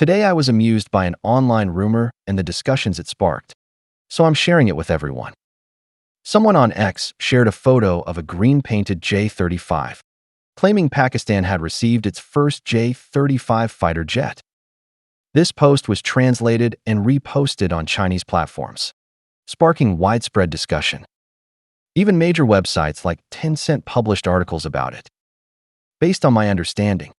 Today I was amused by an online rumor and the discussions it sparked, so I'm sharing it with everyone. Someone on X shared a photo of a green-painted J-35, claiming Pakistan had received its first J-35 fighter jet. This post was translated and reposted on Chinese platforms, sparking widespread discussion. Even major websites like Tencent published articles about it. Based on my understanding,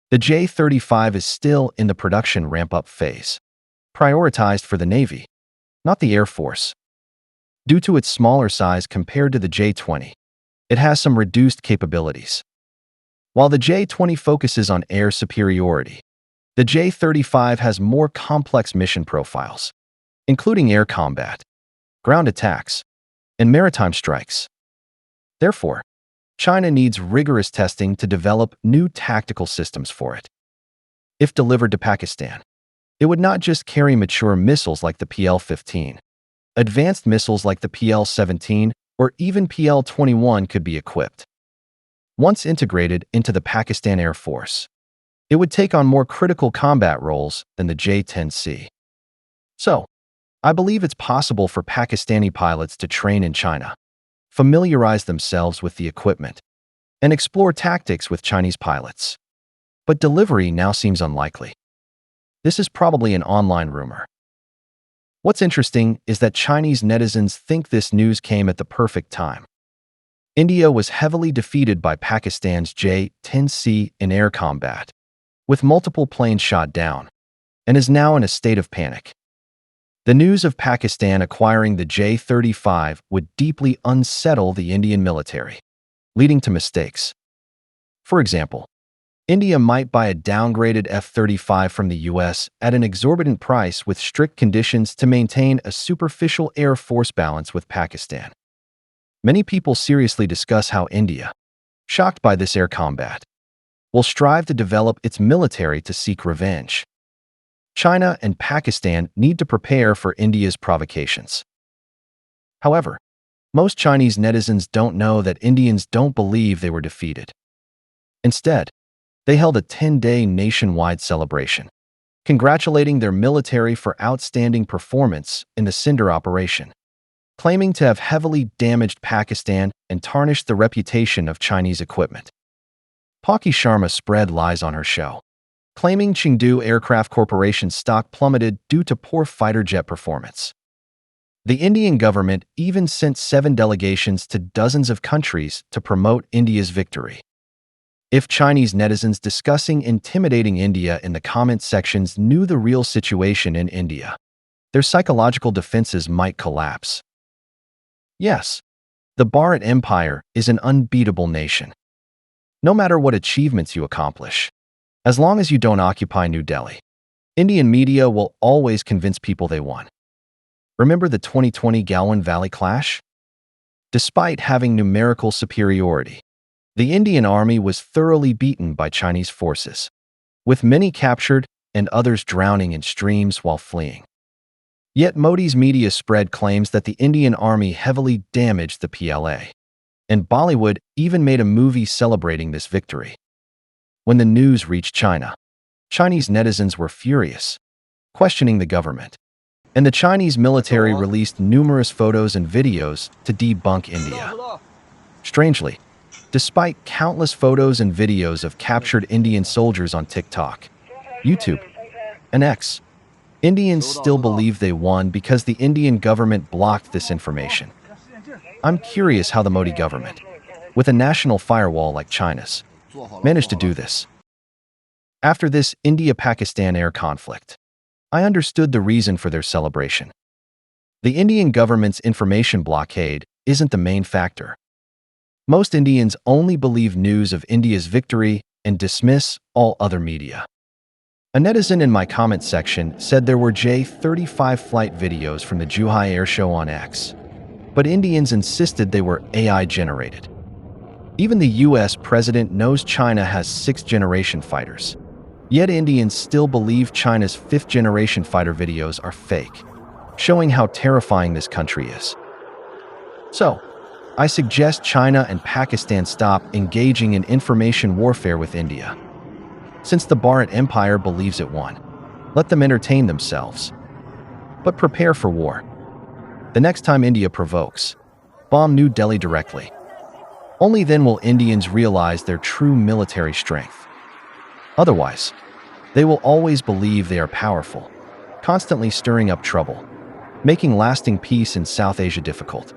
the J-35 is still in the production ramp-up phase, prioritized for the Navy, not the Air Force. Due to its smaller size compared to the J-20, it has some reduced capabilities. While the J-20 focuses on air superiority, the J-35 has more complex mission profiles, including air combat, ground attacks, and maritime strikes. Therefore, China needs rigorous testing to develop new tactical systems for it. If delivered to Pakistan, it would not just carry mature missiles like the PL-15. Advanced missiles like the PL-17 or even PL-21 could be equipped. Once integrated into the Pakistan Air Force, it would take on more critical combat roles than the J-10C. So, I believe it's possible for Pakistani pilots to train in China, familiarize themselves with the equipment, and explore tactics with Chinese pilots. But delivery now seems unlikely. This is probably an online rumor. What's interesting is that Chinese netizens think this news came at the perfect time. India was heavily defeated by Pakistan's J-10C in air combat, with multiple planes shot down, and is now in a state of panic. The news of Pakistan acquiring the J-35 would deeply unsettle the Indian military, leading to mistakes. For example, India might buy a downgraded F-35 from the US at an exorbitant price with strict conditions to maintain a superficial air force balance with Pakistan. Many people seriously discuss how India, shocked by this air combat, will strive to develop its military to seek revenge. China and Pakistan need to prepare for India's provocations. However, most Chinese netizens don't know that Indians don't believe they were defeated. Instead, they held a 10-day nationwide celebration, congratulating their military for outstanding performance in the Cinder operation, claiming to have heavily damaged Pakistan and tarnished the reputation of Chinese equipment. Paki Sharma spread lies on her show, claiming Chengdu Aircraft Corporation's stock plummeted due to poor fighter jet performance. The Indian government even sent 7 delegations to dozens of countries to promote India's victory. If Chinese netizens discussing intimidating India in the comment sections knew the real situation in India, their psychological defenses might collapse. Yes, the Bharat Empire is an unbeatable nation. No matter what achievements you accomplish, as long as you don't occupy New Delhi, Indian media will always convince people they won. Remember the 2020 Galwan Valley clash? Despite having numerical superiority, the Indian army was thoroughly beaten by Chinese forces, with many captured and others drowning in streams while fleeing. Yet Modi's media spread claims that the Indian army heavily damaged the PLA, and Bollywood even made a movie celebrating this victory. When the news reached China, Chinese netizens were furious, questioning the government, and the Chinese military released numerous photos and videos to debunk India. Strangely, despite countless photos and videos of captured Indian soldiers on TikTok, YouTube, and X, Indians still believe they won because the Indian government blocked this information. I'm curious how the Modi government, with a national firewall like China's, managed to do this. After this India-Pakistan air conflict, I understood the reason for their celebration. The Indian government's information blockade isn't the main factor. Most Indians only believe news of India's victory and dismiss all other media. A netizen in my comment section said there were J-35 flight videos from the Zhuhai Air Show on X, but Indians insisted they were AI-generated. Even the US president knows China has 6th-generation fighters, yet Indians still believe China's 5th-generation fighter videos are fake, showing how terrifying this country is. So, I suggest China and Pakistan stop engaging in information warfare with India, since the Bharat Empire believes it won. Let them entertain themselves. But prepare for war. The next time India provokes, bomb New Delhi directly. Only then will Indians realize their true military strength. Otherwise, they will always believe they are powerful, constantly stirring up trouble, making lasting peace in South Asia difficult.